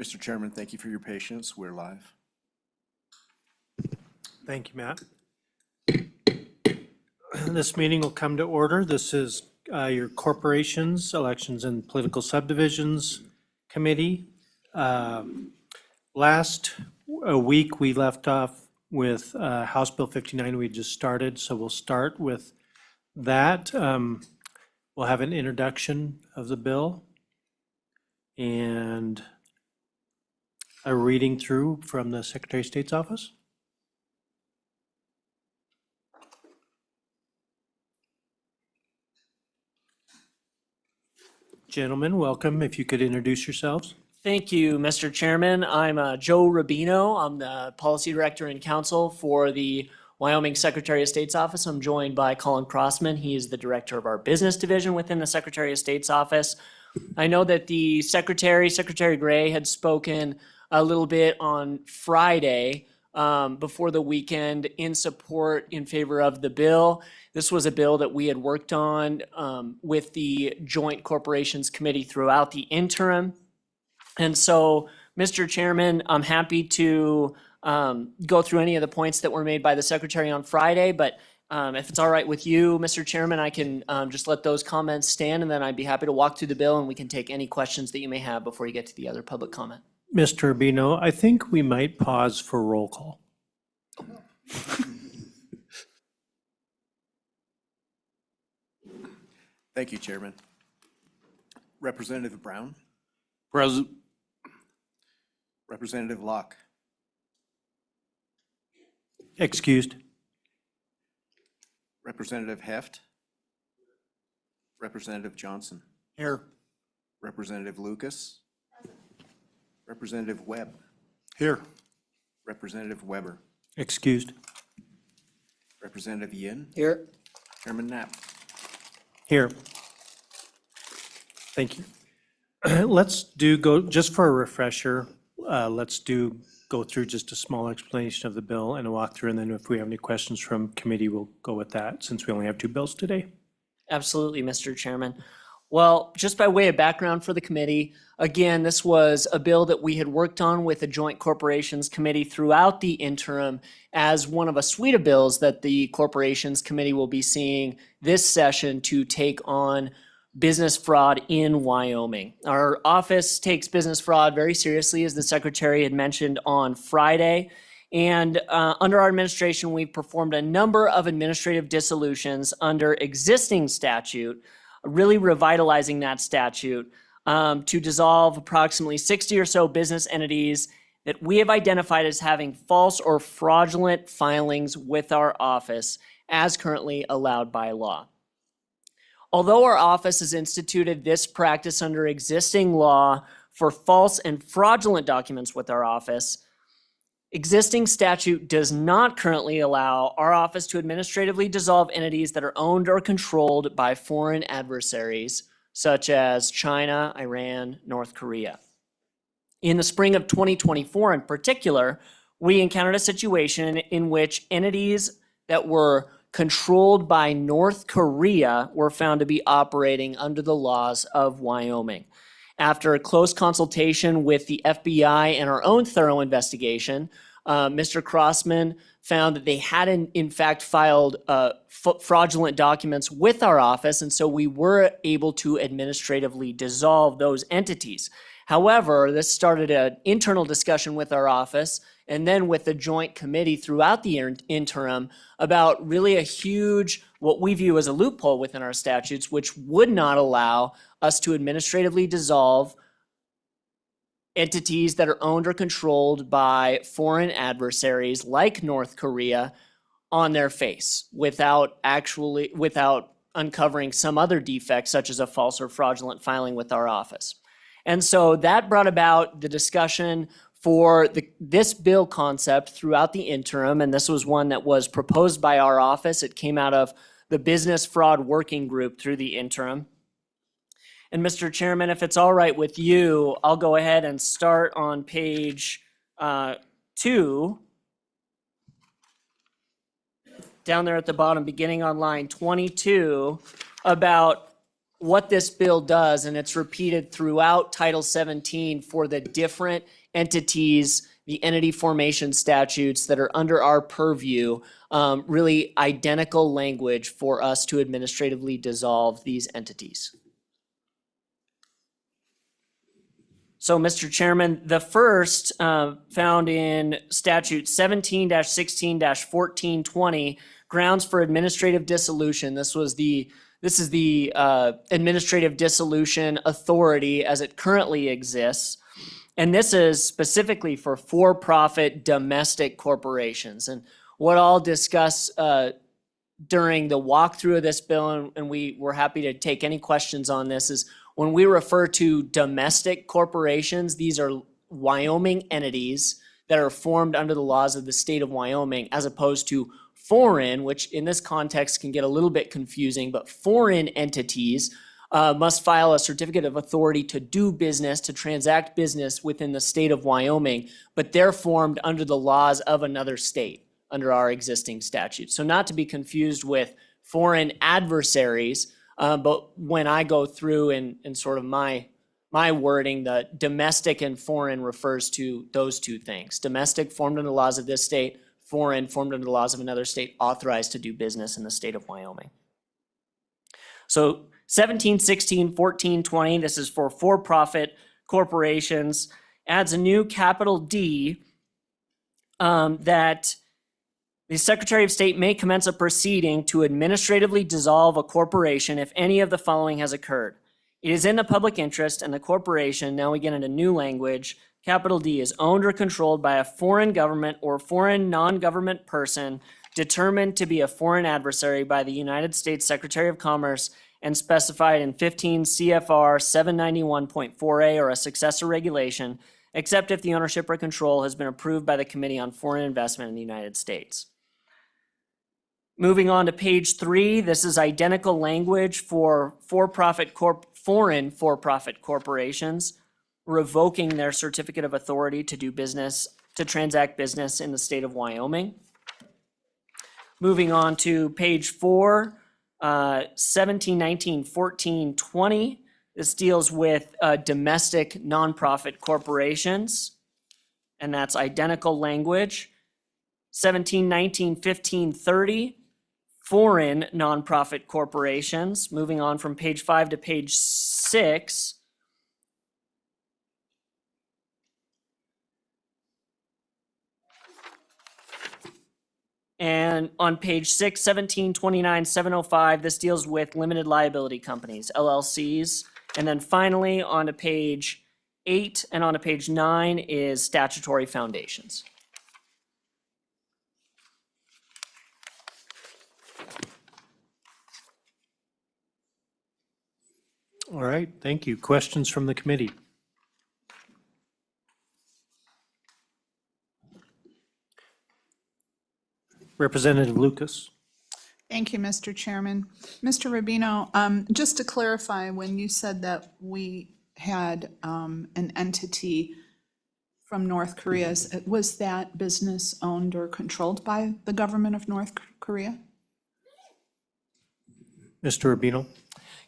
Mr. Chairman, thank you for your patience. We're live. Thank you, Matt. This meeting will come to order. This is your Corporations, Elections and Political Subdivisions Committee. Last week, we left off with House Bill 59 we just started, so we'll start with that. We'll have an introduction of the bill and a reading through from the Secretary of State's office. Gentlemen, welcome. If you could introduce yourselves. Thank you, Mr. Chairman. I'm Joe Rubino. I'm the Policy Director and Counsel for the Wyoming Secretary of State's Office. I'm joined by Colin Crossman. He is the Director of our Business Division within the Secretary of State's Office. I know that the Secretary Gray, had spoken a little bit on Friday before the weekend in favor of the bill. This was a bill that we had worked on with the Joint Corporations Committee throughout the interim. And so, Mr. Chairman, I'm happy to go through any of the points that were made by the Secretary on Friday, but if it's all right with you, Mr. Chairman, I can just let those comments stand, and then I'd be happy to walk through the bill and we can take any questions that you may have before you get to the other public comment. Mr. Urbino, I think we might pause for roll call. Thank you, Chairman. Representative Brown, Present. Representative Locke, Excused. Representative Heft, Representative Johnson, Here. Representative Lucas, Representative Webb, Here. Representative Weber, Excused. Representative Yin, Here. Chairman Knapp. Here. Thank you. Let's go, just for a refresher, go through just a small explanation of the bill and a walkthrough, and then if we have any questions from committee, we'll go with that since we only have two bills today. Absolutely, Mr. Chairman. Well, just by way of background for the committee, again, this was a bill that we had worked on with the Joint Corporations Committee throughout the interim as one of a suite of bills that the Corporations Committee will be seeing this session to take on business fraud in Wyoming. Our office takes business fraud very seriously, as the Secretary had mentioned on Friday. And under our administration, we've performed a number of administrative dissolutions under existing statute, really revitalizing that statute to dissolve approximately 60 or so business entities that we have identified as having false or fraudulent filings with our office as currently allowed by law. Although our office has instituted this practice under existing law for false and fraudulent documents with our office, existing statute does not currently allow our office to administratively dissolve entities that are owned or controlled by foreign adversaries, such as China, Iran, North Korea. In the spring of 2024 in particular, we encountered a situation in which entities that were controlled by North Korea were found to be operating under the laws of Wyoming. After a close consultation with the FBI and our own thorough investigation, Mr. Crossman found that they hadn't, in fact, filed fraudulent documents with our office, and so we were able to administratively dissolve those entities. However, this started an internal discussion with our office and then with the joint committee throughout the interim about really a huge, what we view as a loophole within our statutes, which would not allow us to administratively dissolve entities that are owned or controlled by foreign adversaries like North Korea on their face without uncovering some other defect, such as a false or fraudulent filing with our office. And so that brought about the discussion for this bill concept throughout the interim, and this was one that was proposed by our office. It came out of the Business Fraud Working Group through the interim. And Mr. Chairman, if it's all right with you, I'll go ahead and start on page 2, down there at the bottom, beginning on line 22, about what this bill does, and it's repeated throughout Title 17 for the different entities, the entity formation statutes that are under our purview, really identical language for us to administratively dissolve these entities. So, Mr. Chairman, the first found in statute 17-16-1420, grounds for administrative dissolution. This is the administrative dissolution authority as it currently exists. And this is specifically for-profit domestic corporations. And what I'll discuss during the walkthrough of this bill, and we were happy to take any questions on this, is when we refer to domestic corporations, these are Wyoming entities that are formed under the laws of the state of Wyoming, as opposed to foreign, which in this context can get a little bit confusing, but foreign entities must file a certificate of authority to do business, to transact business within the state of Wyoming, but they're formed under the laws of another state, under our existing statute. So not to be confused with foreign adversaries, but when I go through in sort of my wording, the domestic and foreign refers to those two things. Domestic, formed under the laws of this state; foreign, formed under the laws of another state, authorized to do business in the state of Wyoming. So 17, 16, 14, 20, this is for for-profit corporations, adds a new capital D that the Secretary of State may commence a proceeding to administratively dissolve a corporation if any of the following has occurred. It is in the public interest, and the corporation, now we get into new language, capital D, is owned or controlled by a foreign government or foreign non-government person determined to be a foreign adversary by the United States Secretary of Commerce and specified in 15 CFR 791.4A or a successor regulation, except if the ownership or control has been approved by the Committee on Foreign Investment in the United States. Moving on to page 3, this is identical language for foreign for-profit corporations revoking their certificate of authority to do business, to transact business in the state of Wyoming. Moving on to page 4, 17, 19, 14, 20. This deals with domestic nonprofit corporations, and that's identical language. 17, 19, 15, 30. Foreign nonprofit corporations. Moving on from page 5 to page 6. And on page 6, 17, 29, 705, this deals with limited liability companies, LLCs. And then finally, on to page 8 and on to page 9 is statutory foundations. All right, thank you. Questions from the committee? Representative Lucas. Thank you, Mr. Chairman. Mr. Rubino, just to clarify, when you said that we had an entity from North Korea, was that business owned or controlled by the government of North Korea? Mr. Rubino.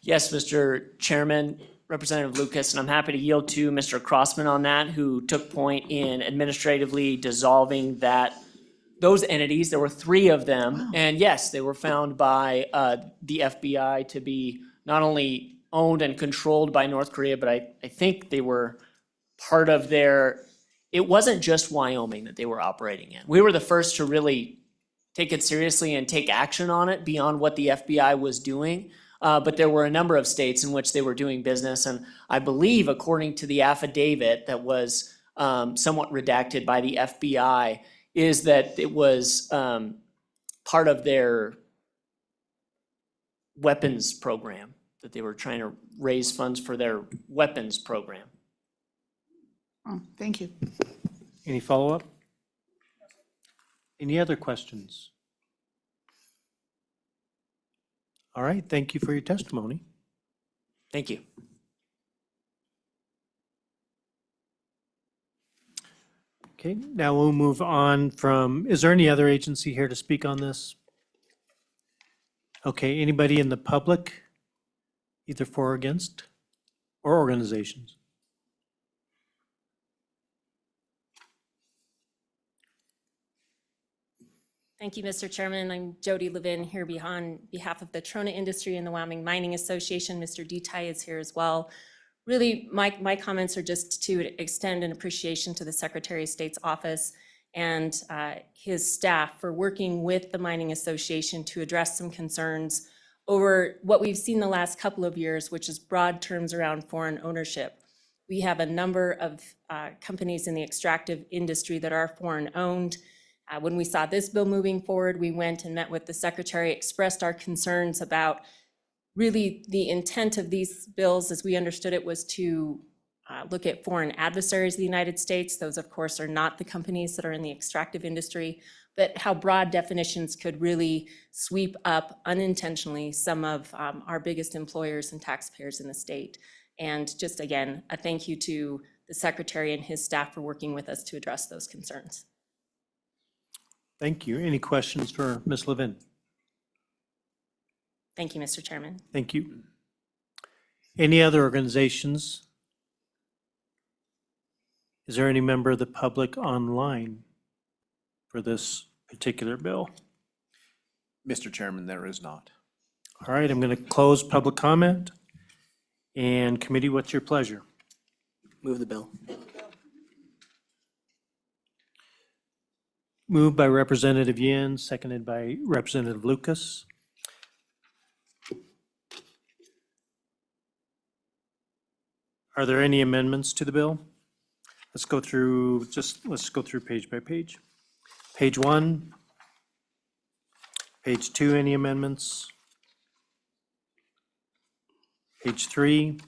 Yes, Mr. Chairman, Representative Lucas, and I'm happy to yield to Mr. Crossman on that, who took point in administratively dissolving those entities. There were 3 of them. Wow. And yes, they were found by the FBI to be not only owned and controlled by North Korea, but I think they were part of it wasn't just Wyoming that they were operating in. We were the first to really take it seriously and take action on it beyond what the FBI was doing. But there were a number of states in which they were doing business. And I believe, according to the affidavit that was somewhat redacted by the FBI, is that it was part of their weapons program, that they were trying to raise funds for their weapons program. Oh, thank you. Any follow-up? Any other questions? All right, thank you for your testimony. Thank you. Okay, now we'll move on from, is there any other agency here to speak on this? Okay, anybody in the public? either for or against, or organizations? Thank you, Mr. Chairman. I'm Jody Levin here on behalf of the Trona Industry and the Wyoming Mining Association. Mr. Detai is here as well. Really, my comments are just to extend an appreciation to the Secretary of State's office and his staff for working with the Mining Association to address some concerns over what we've seen the last couple of years, which is broad terms around foreign ownership. We have a number of companies in the extractive industry that are foreign owned. When we saw this bill moving forward, we went and met with the secretary, expressed our concerns about really the intent of these bills, as we understood it, was to look at foreign adversaries of the United States. Those, of course, are not the companies that are in the extractive industry, but how broad definitions could really sweep up unintentionally some of our biggest employers and taxpayers in the state. And just again, a thank you to the secretary and his staff for working with us to address those concerns. Thank you. Any questions for Ms. Levin? Thank you, Mr. Chairman. Thank you. Any other organizations? Is there any member of the public online for this particular bill? Mr. Chairman, there is not. All right, I'm going to close public comment. And committee, what's your pleasure? Move the bill. Moved by Representative Yin, seconded by Representative Lucas. Are there any amendments to the bill? Let's go through page by page. Page 1. Page 2, any amendments? Page 3.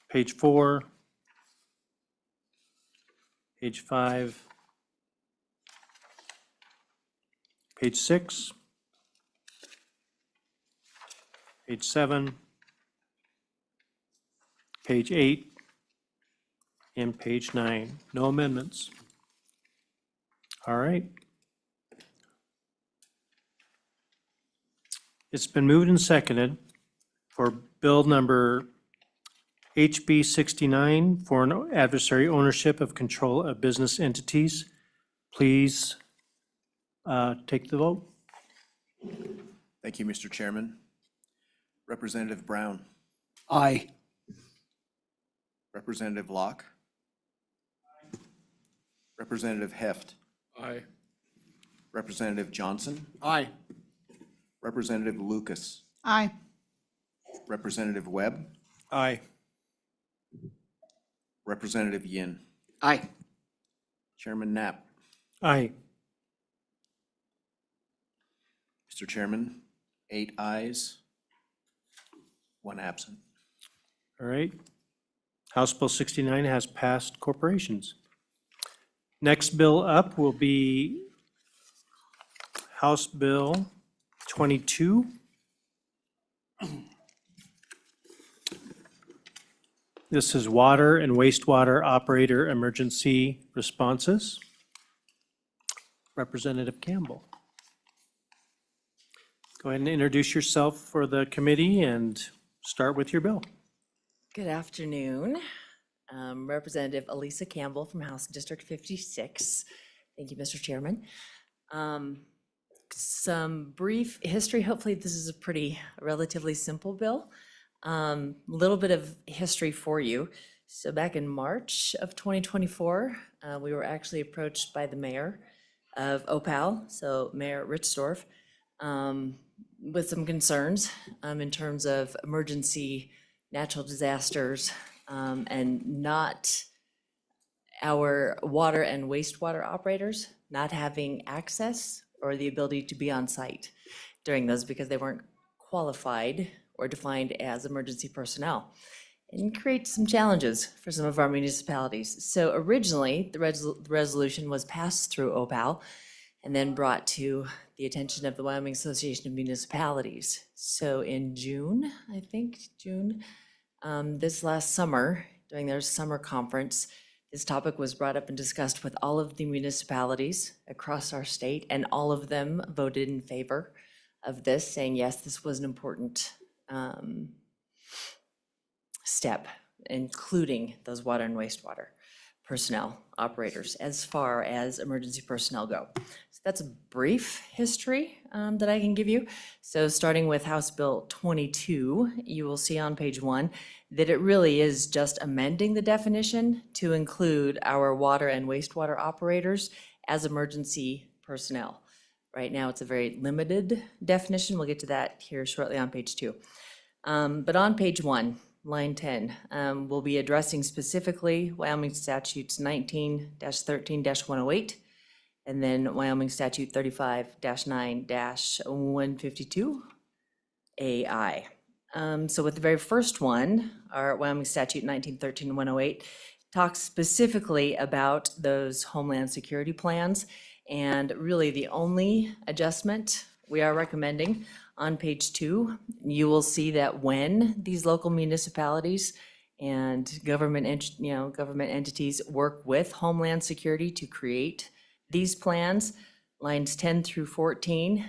Page 4. Page 5. Page 6. Page 7. Page 8. And page 9. No amendments. All right. It's been moved and seconded for bill number HB 69, foreign adversary ownership of control of business entities. Please take the vote. Thank you, Mr. Chairman. Representative Brown, Aye. Representative Locke, Representative Heft, Aye. Representative Johnson, Aye. Representative Lucas, Aye. Representative Webb, Aye. Representative Yin, Aye. Chairman Knapp. Aye. Mr. Chairman, 8 ayes, 1 absent. All right. House Bill 69 has passed corporations. Next bill up will be House Bill 22. This is water and wastewater operator emergency responses. Representative Campbell. Go ahead and introduce yourself for the committee and start with your bill. Good afternoon. Representative Elisa Campbell from House District 56. Thank you, Mr. Chairman. Some brief history. Hopefully this is a relatively simple bill. Little bit of history for you. So back in March of 2024, we were actually approached by the mayor of Opal, so Mayor Richsdorf, with some concerns in terms of emergency natural disasters and not our water and wastewater operators not having access or the ability to be on site during those because they weren't qualified or defined as emergency personnel, and create some challenges for some of our municipalities. So originally, the resolution was passed through OPAL and then brought to the attention of the Wyoming Association of Municipalities. So in June, this last summer, during their summer conference, this topic was brought up and discussed with all of the municipalities across our state, and all of them voted in favor of this, saying, yes, this was an important step, including those water and wastewater personnel operators as far as emergency personnel go. So that's a brief history that I can give you. So starting with House Bill 22, you will see on page 1 that it really is just amending the definition to include our water and wastewater operators as emergency personnel. Right now, it's a very limited definition. We'll get to that here shortly on page 2. But on page 1, line 10, we'll be addressing specifically Wyoming statutes 19-13-108, and then Wyoming statute 35-9-152 AI. So with the very first one, our Wyoming statute 19-13-108 talks specifically about those homeland security plans. And really the only adjustment we are recommending on page 2, you will see that when these local municipalities and government entities work with Homeland Security to create these plans, lines 10 through 14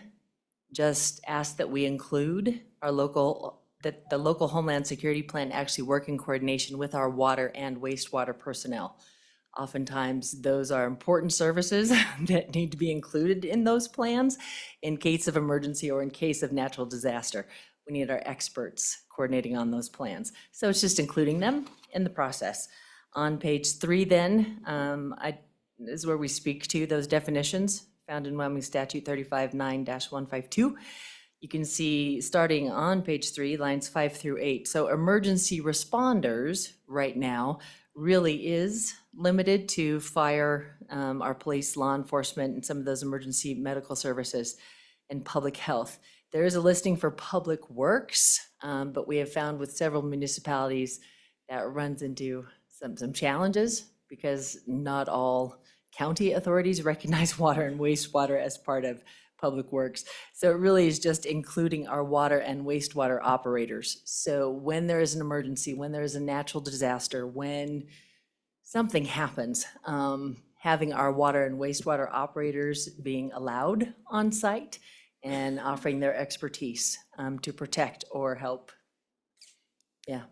just ask that we include that the local Homeland Security plan actually work in coordination with our water and wastewater personnel. Oftentimes, those are important services that need to be included in those plans in case of emergency or in case of natural disaster. We need our experts coordinating on those plans. So it's just including them in the process. On page 3 then, is where we speak to those definitions found in Wyoming Statute 35-9-152. You can see starting on page 3, lines 5 through 8. So emergency responders right now really is limited to fire, our police, law enforcement, and some of those emergency medical services and public health. There is a listing for public works, but we have found with several municipalities that runs into some challenges because not all county authorities recognize water and wastewater as part of public works. So it really is just including our water and wastewater operators. So when there is an emergency, when there is a natural disaster, when something happens, having our water and wastewater operators being allowed on site and offering their expertise to protect or help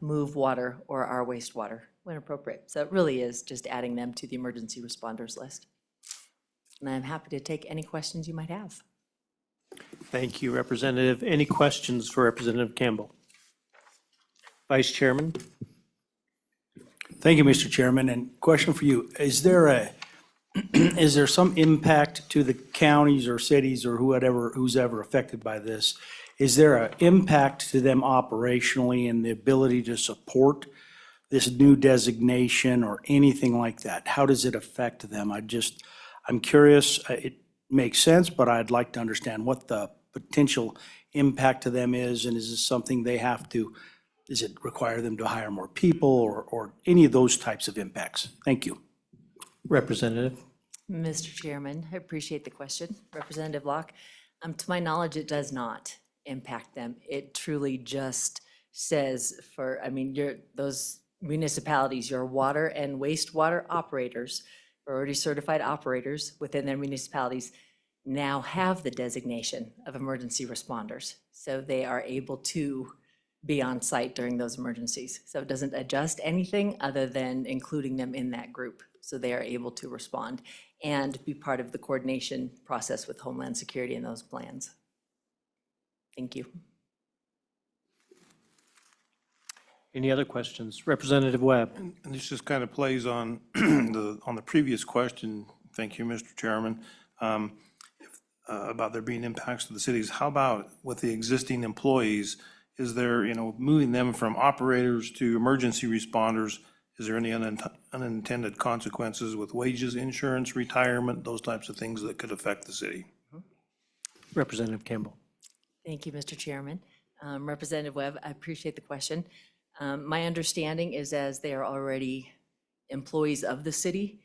move water or our wastewater when appropriate. So it really is just adding them to the emergency responders list. And I'm happy to take any questions you might have. Thank you, Representative. Any questions for Representative Campbell? Vice Chairman? Thank you, Mr. Chairman, and question for you. Is there some impact to the counties or cities or who's ever affected by this? Is there an impact to them operationally in the ability to support this new designation or anything like that? How does it affect them? I'm curious. It makes sense, but I'd like to understand what the potential impact to them is, and is this something they have to, does it require them to hire more people or any of those types of impacts? Thank you. Representative? Mr. Chairman, I appreciate the question. Representative Locke, to my knowledge, it does not impact them. It truly just says those municipalities, your water and wastewater operators, already certified operators within their municipalities now have the designation of emergency responders. So they are able to be on site during those emergencies. So it doesn't adjust anything other than including them in that group. So they are able to respond and be part of the coordination process with Homeland Security in those plans. Thank you. Any other questions? Representative Webb? And this just kind of plays on the previous question, thank you, Mr. Chairman, about there being impacts to the cities. How about with the existing employees? Is there, moving them from operators to emergency responders, is there any unintended consequences with wages, insurance, retirement, those types of things that could affect the city? Representative Campbell? Thank you, Mr. Chairman. Representative Webb, I appreciate the question. My understanding is as they are already employees of the city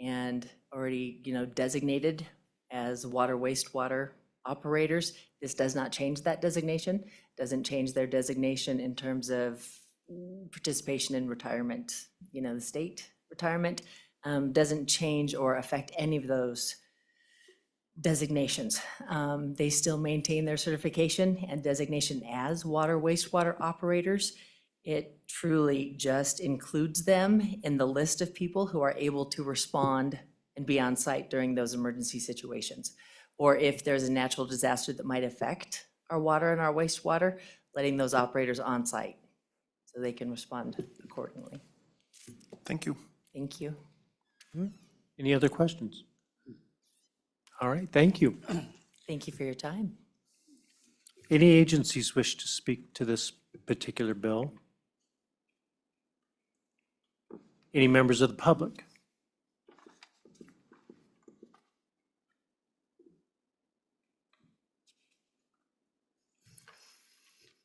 and already, designated as water, wastewater operators, this does not change that designation, doesn't change their designation in terms of participation in retirement, the state retirement, doesn't change or affect any of those designations. They still maintain their certification and designation as water wastewater operators. It truly just includes them in the list of people who are able to respond and be on site during those emergency situations. Or if there's a natural disaster that might affect our water and our wastewater, letting those operators on site so they can respond accordingly. Thank you. Thank you. Any other questions? All right, thank you. Thank you for your time. Any agencies wish to speak to this particular bill? Any members of the public?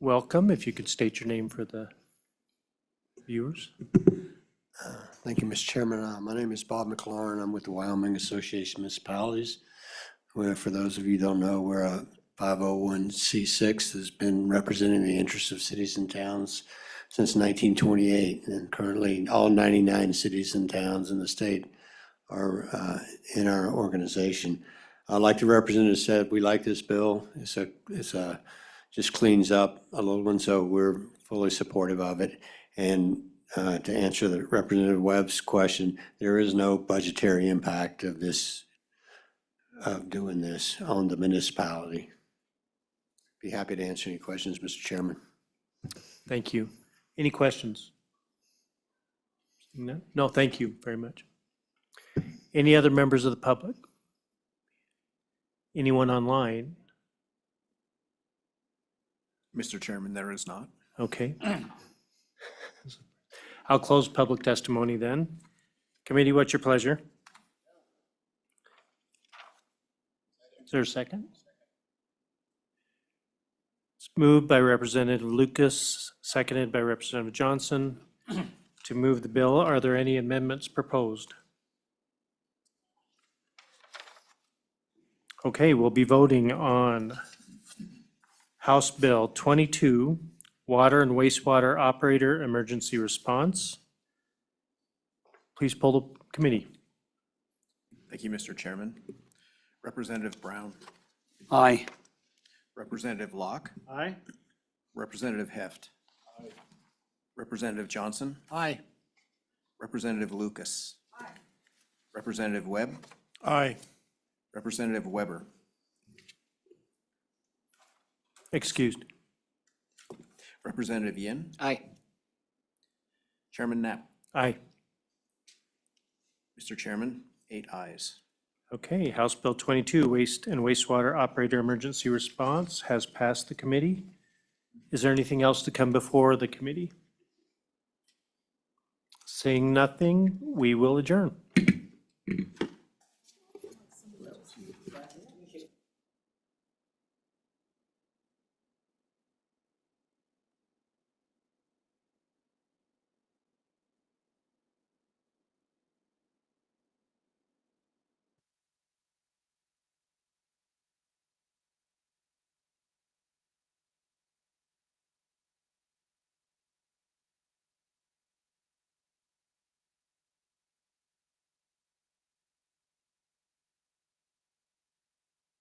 Welcome, if you could state your name for the viewers. Thank you, Mr. Chairman. My name is Bob McLaurin. I'm with the Wyoming Association of Municipalities. For those of you who don't know, we're a 501c6 that's been representing the interests of cities and towns since 1928. And currently, all 99 cities and towns in the state are in our organization. Like the representative said, we like this bill. Just cleans up a little one, so we're fully supportive of it. And to answer the Representative Webb's question, there is no budgetary impact of this, of doing this on the municipality. Be happy to answer any questions, Mr. Chairman. Thank you. Any questions? No? No, thank you very much. Any other members of the public? Anyone online? Mr. Chairman, there is not. Okay. I'll close public testimony then. Committee, what's your pleasure? Is there a second? It's moved by Representative Lucas, seconded by Representative Johnson to move the bill. Are there any amendments proposed? Okay, we'll be voting on House Bill 22, Water and Wastewater Operator Emergency Response. Please poll the committee. Thank you, Mr. Chairman. Representative Brown. Aye. Representative Locke. Aye. Representative Heft. Representative Johnson. Aye. Representative Lucas. Representative Webb. Aye. Representative Weber. Excused. Representative Yin. Aye. Chairman Knapp. Aye. Mr. Chairman, 8 ayes. Okay, House Bill 22, Waste and Wastewater Operator Emergency Response has passed the committee. Is there anything else to come before the committee? Seeing nothing, we will adjourn.